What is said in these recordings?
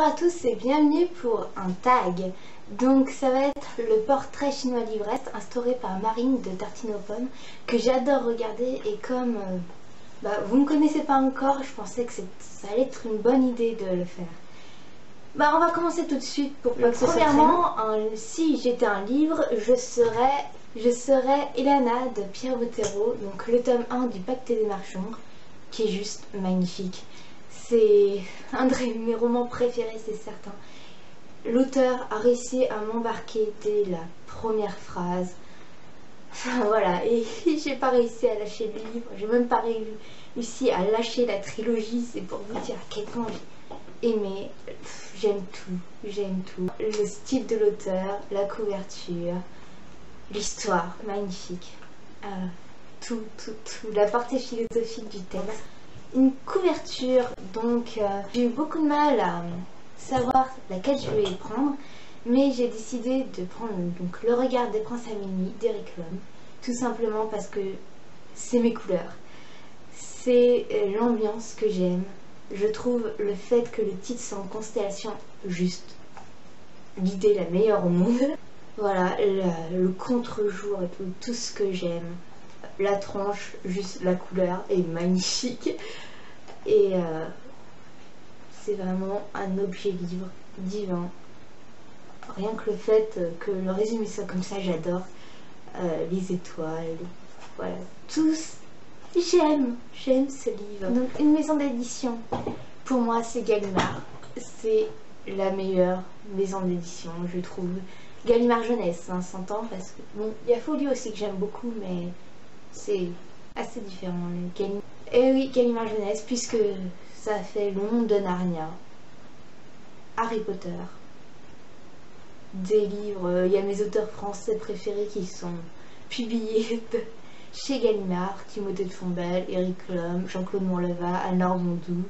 à tous et bienvenue pour un tag. Donc ça va être le portrait chinois l'ivresse instauré par Marine de Tartine aux pommes que j'adore regarder et comme vous ne me connaissez pas encore, je pensais que ça allait être une bonne idée de le faire. On va commencer tout de suite pour pas que ce soit premièrement, si j'étais un livre, je serais Elana de Pierre Bottero, donc le tome 1 du Pacte des Marchands, qui est juste magnifique. C'est un de mes romans préférés, c'est certain. L'auteur a réussi à m'embarquer dès la première phrase. Voilà, et j'ai pas réussi à lâcher le livre, j'ai même pas réussi à lâcher la trilogie, c'est pour vous dire à quel point j'ai aimé. J'aime tout. Le style de l'auteur, la couverture, l'histoire, magnifique. Tout. La portée philosophique du texte. Une couverture, donc j'ai eu beaucoup de mal à savoir laquelle je vais prendre, mais j'ai décidé de prendre donc Le Regard des Princes à minuit d'Eric Lhomme, tout simplement parce que c'est mes couleurs, c'est l'ambiance que j'aime. Je trouve le fait que le titre soit en constellation juste l'idée la meilleure au monde. Voilà, le contre-jour et tout ce que j'aime. La tranche, juste la couleur est magnifique. Et c'est vraiment un objet livre divin. Rien que le fait que le résumé soit comme ça, j'adore. Les étoiles, voilà, tous. J'aime ce livre. Donc une maison d'édition, pour moi c'est Gallimard. C'est la meilleure maison d'édition, je trouve. Gallimard Jeunesse, hein, s'entend, parce que bon, il y a Folio aussi que j'aime beaucoup, mais c'est assez différent. Et oui, Gallimard Jeunesse, puisque ça fait Le Monde de Narnia, Harry Potter, des livres. Il y a mes auteurs français préférés qui sont publiés chez Gallimard, Timothée de Fontbelle, Eric Lhomme, Jean-Claude Monleva, Anne-Laure Mondou.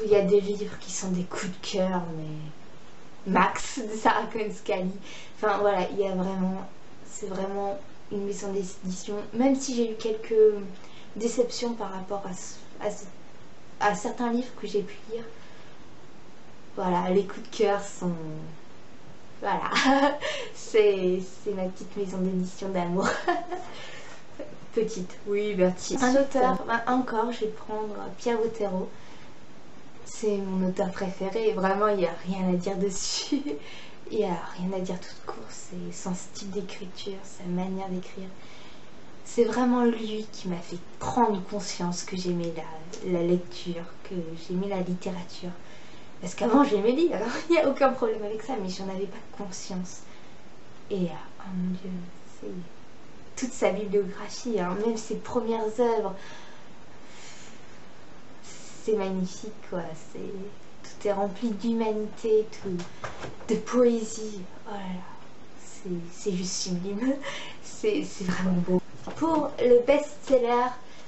Il y a des livres qui sont des coups de cœur, mais Max de Sarah Cohen Scully. Enfin voilà, il y a vraiment, c'est vraiment une maison d'édition, même si j'ai eu quelques déceptions par rapport à certains livres que j'ai pu lire. Voilà, les coups de cœur sont... Voilà, c'est ma petite maison d'édition d'amour. Petite, oui, Bertie. Un auteur, encore, je vais prendre Pierre Bottero. C'est mon auteur préféré, vraiment il n'y a rien à dire dessus. Il n'y a rien à dire tout court, c'est son style d'écriture, sa manière d'écrire. C'est vraiment lui qui m'a fait prendre conscience que j'aimais la lecture, que j'aimais la littérature. Parce qu'avant j'aimais lire, il n'y a aucun problème avec ça, mais j'en avais pas conscience. Et oh mon Dieu, c'est toute sa bibliographie, hein, même ses premières œuvres. C'est magnifique, quoi. Tout est rempli d'humanité, de poésie. Oh là là, c'est juste sublime. C'est vraiment beau. Pour le best-seller,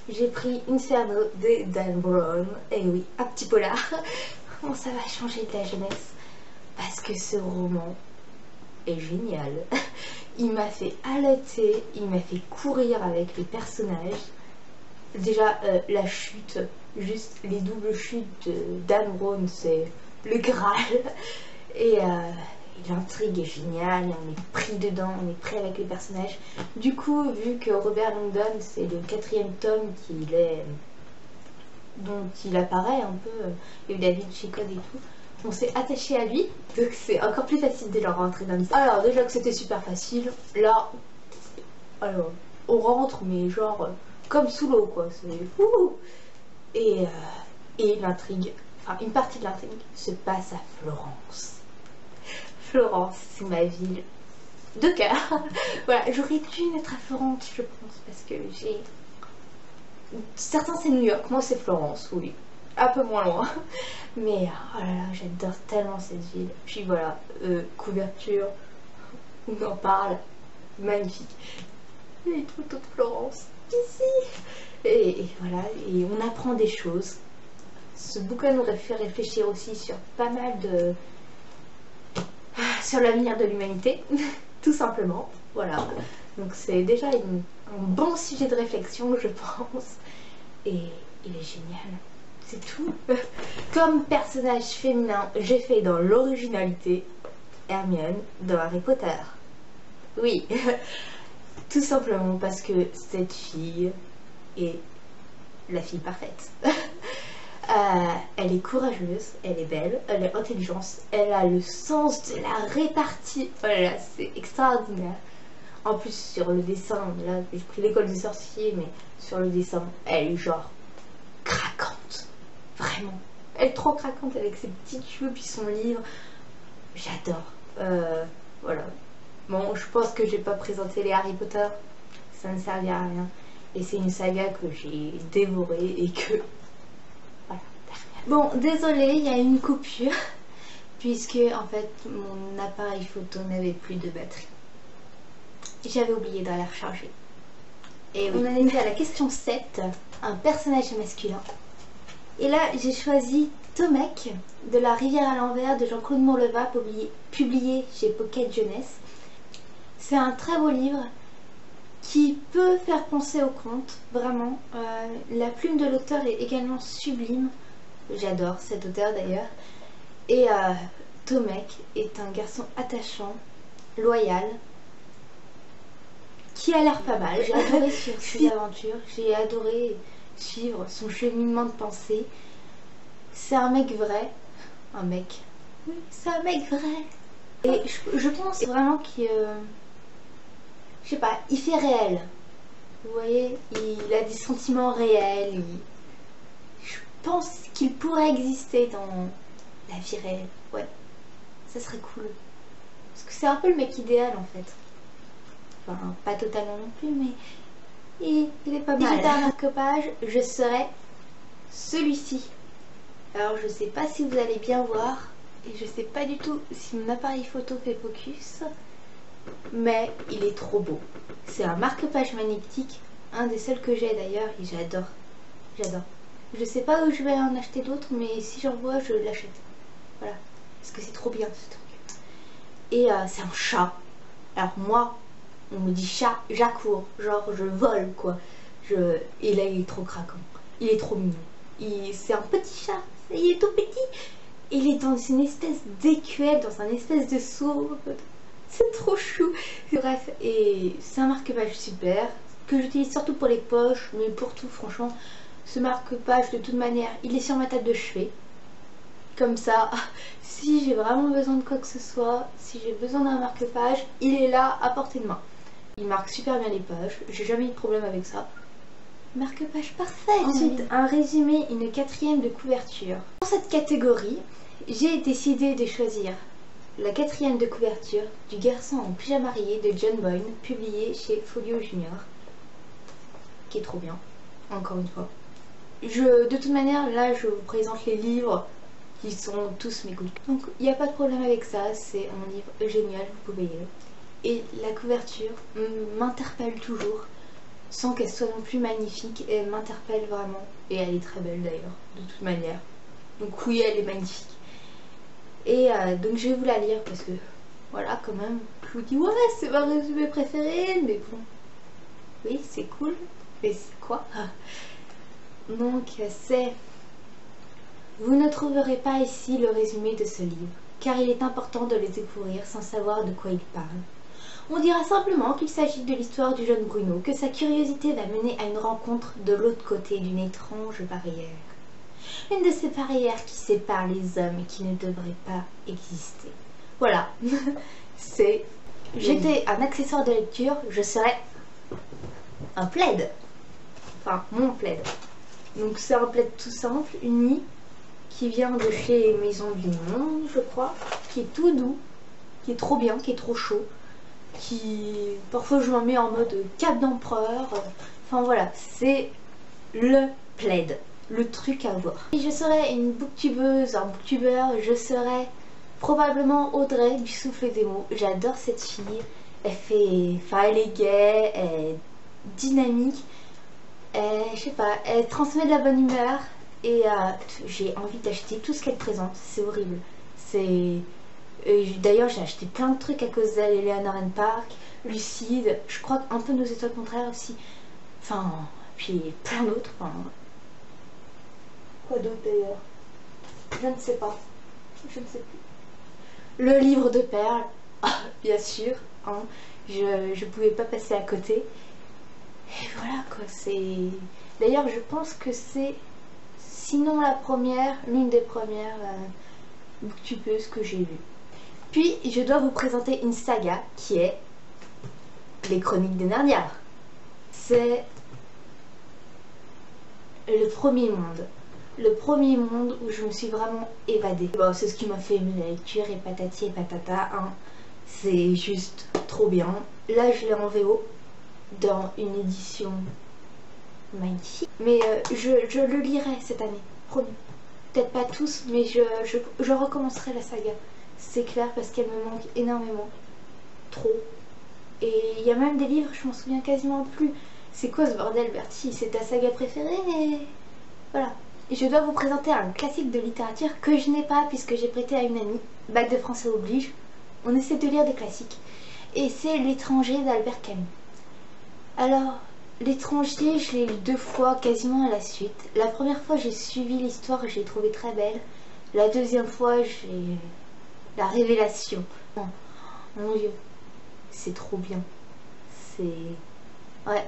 j'ai pris Inferno de Dan Brown. Et oui, un petit polar. Bon, ça va changer de la jeunesse. Parce que ce roman est génial. Il m'a fait haleter, il m'a fait courir avec les personnages. Déjà, la chute, juste les doubles chutes de Dan Brown, c'est le Graal. Et l'intrigue est géniale, on est pris dedans, on est pris avec les personnages. Du coup, vu que Robert Langdon, c'est le 4e tome dont il apparaît un peu, et David Chicode et tout, on s'est attaché à lui, donc c'est encore plus facile de le rentrer dans l'histoire. Alors déjà que c'était super facile, là, alors, on rentre, mais genre... comme sous l'eau, quoi, c'est fou. Et l'intrigue, enfin une partie de l'intrigue se passe à Florence. Florence, c'est ma ville de cœur. Voilà, j'aurais dû naître à Florence, je pense, parce que j'ai... Certains c'est New York, moi c'est Florence, oui. Un peu moins loin. Mais oh là là, j'adore tellement cette ville. Puis voilà, couverture, on en parle, magnifique. Les photos de Florence. Ici et voilà, et on apprend des choses. Ce bouquin nous fait réfléchir aussi sur pas mal de... sur l'avenir de l'humanité, tout simplement. Voilà, donc c'est déjà un bon sujet de réflexion, je pense. Et il est génial. c'est tout. Comme personnage féminin, j'ai fait dans l'originalité Hermione de Harry Potter. Oui, tout simplement parce que cette fille est la fille parfaite. Elle est courageuse, elle est belle, elle est intelligente, elle a le sens de la répartie. Voilà, c'est extraordinaire. En plus, sur le dessin, là, j'ai pris l'école des sorciers, mais sur le dessin, elle est genre craquante. Vraiment. Elle est trop craquante avec ses petits cheveux puis son livre. J'adore. Voilà. Bon, je pense que j'ai pas présenté les Harry Potter. Ça ne servait à rien. Et c'est une saga que j'ai dévorée et que... Voilà. Bon, désolée, il y a une coupure. Puisque, en fait, mon appareil photo n'avait plus de batterie. J'avais oublié de la recharger. Et oui. On en est à la question 7. Un personnage masculin. Et là, j'ai choisi Tomek de La Rivière à l'envers de Jean-Claude Morleva, publié chez Pocket Jeunesse. C'est un très beau livre qui peut faire penser au conte, vraiment. La plume de l'auteur est également sublime. J'adore cet auteur d'ailleurs. Et Tomek est un garçon attachant, loyal, qui a l'air pas mal. J'ai adoré suivre ses aventures, j'ai adoré suivre son cheminement de pensée. C'est un mec vrai. Un mec. Oui, c'est un mec vrai. Et je pense vraiment qu'il... je sais pas, il fait réel. Vous voyez, il a des sentiments réels. Je pense qu'il pourrait exister dans la vie réelle. Ouais, ça serait cool. Parce que c'est un peu le mec idéal en fait. Enfin, pas totalement non plus, mais il est pas mal. Si j'étais un marque-page, je serais celui-ci. Alors je sais pas si vous allez bien voir, et je sais pas du tout si mon appareil photo fait focus, mais il est trop beau. C'est un marque-page magnétique, un des seuls que j'ai d'ailleurs, et j'adore. J'adore. Je sais pas où je vais en acheter d'autres, mais si j'en vois, je l'achète. Voilà. Parce que c'est trop bien ce truc. Et c'est un chat. Alors moi, on me dit chat, j'accours. Genre je vole quoi. Et là il est trop craquant. Il est trop mignon. C'est un petit chat. Il est tout petit. Il est dans une espèce d'écuelle, dans un espèce de seau. C'est trop chou. Bref, et c'est un marque-page super. Que j'utilise surtout pour les poches, mais pour tout franchement. Ce marque-page de toute manière, il est sur ma table de chevet. Comme ça, si j'ai vraiment besoin de quoi que ce soit, si j'ai besoin d'un marque-page, il est là à portée de main. Il marque super bien les pages, j'ai jamais eu de problème avec ça. Marque-page parfait. Ensuite, un résumé, une quatrième de couverture. Dans cette catégorie, j'ai décidé de choisir la quatrième de couverture du Garçon en pyjama rayé de John Boyne, publié chez Folio Junior, qui est trop bien, encore une fois. De toute manière, là, je vous présente les livres qui sont tous mes goûts. Donc, il n'y a pas de problème avec ça, c'est un livre génial, vous pouvez y aller. Et la couverture m'interpelle toujours, sans qu'elle soit non plus magnifique, elle m'interpelle vraiment. Et elle est très belle d'ailleurs, de toute manière. Donc oui, elle est magnifique. Et donc je vais vous la lire parce que, voilà, quand même, je vous dis, ouais, c'est ma résumé préféré, mais bon, oui, c'est cool, mais c'est quoi? Donc c'est... Vous ne trouverez pas ici le résumé de ce livre, car il est important de le découvrir sans savoir de quoi il parle. On dira simplement qu'il s'agit de l'histoire du jeune Bruno, que sa curiosité va mener à une rencontre de l'autre côté d'une étrange barrière. Une de ces barrières qui séparent les hommes et qui ne devrait pas exister. Voilà, c'est... J'étais un accessoire de lecture, je serais un plaid. Enfin, mon plaid. Donc c'est un plaid tout simple, uni, qui vient de chez Maison du Monde, je crois, qui est tout doux, qui est trop bien, qui est trop chaud, qui... Parfois je m'en mets en mode cape d'empereur, enfin voilà, c'est le plaid, le truc à voir. Si je serais une booktubeuse, un booktubeur, je serais probablement Audrey du Souffle des mots. J'adore cette fille, elle fait... Enfin, elle est gaie, elle est dynamique, je sais pas, elle transmet de la bonne humeur. Et j'ai envie d'acheter tout ce qu'elle présente, c'est horrible. D'ailleurs j'ai acheté plein de trucs à cause d'elle, Eleanor Park, Lucide, je crois un peu Nos étoiles contraires aussi. Enfin, puis plein d'autres. Enfin, Quoi d'autre d'ailleurs? Je ne sais pas. Je ne sais plus. Le livre de perles, bien sûr. Hein. Je pouvais pas passer à côté. Et voilà quoi, c'est... D'ailleurs, je pense que c'est, sinon la première, l'une des premières booktubeuses que j'ai vues. Puis, je dois vous présenter une saga qui est Les Chroniques de Narnia. C'est le premier monde. Le premier monde où je me suis vraiment évadée. Bon, c'est ce qui m'a fait aimer la lecture et patati et patata. Hein. C'est juste trop bien. Là, je l'ai en VO dans une édition magnifique. Mais je le lirai cette année, promis. Peut-être pas tous, mais je recommencerai la saga. C'est clair parce qu'elle me manque énormément. Trop. Et il y a même des livres, je m'en souviens quasiment plus. C'est quoi ce bordel, Bertie? C'est ta saga préférée, mais voilà. Et je dois vous présenter un classique de littérature que je n'ai pas puisque j'ai prêté à une amie. Bac de français oblige. On essaie de lire des classiques. Et c'est L'étranger d'Albert Camus. Alors, L'étranger, je l'ai lu 2 fois quasiment à la suite. La première fois, j'ai suivi l'histoire et je l'ai trouvée très belle. La deuxième fois, j'ai la révélation. Oh, mon Dieu, c'est trop bien. C'est... Ouais.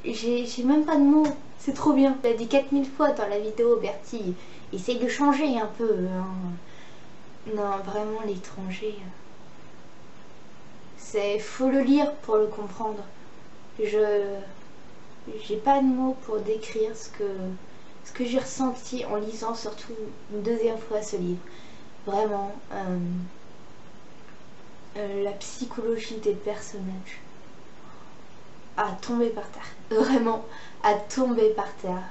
J'ai même pas de mots. C'est trop bien. Tu l'as dit 4000 fois dans la vidéo, Bertie. Essaye de changer un peu. Hein. Non, vraiment, L'étranger. Faut le lire pour le comprendre. J'ai pas de mots pour décrire ce que j'ai ressenti en lisant surtout une deuxième fois ce livre. Vraiment, la psychologie des personnages a tombé par terre. Vraiment, a tombé par terre.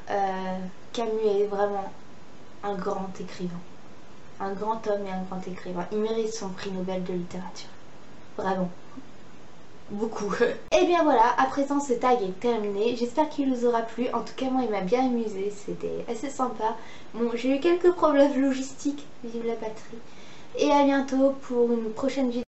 Camus est vraiment un grand écrivain. Un grand homme et un grand écrivain. Il mérite son prix Nobel de littérature. Vraiment. Beaucoup. Et bien voilà, à présent ce tag est terminé. J'espère qu'il vous aura plu. En tout cas, moi, il m'a bien amusé. C'était assez sympa. Bon, j'ai eu quelques problèmes logistiques, vive la batterie. Et à bientôt pour une prochaine vidéo.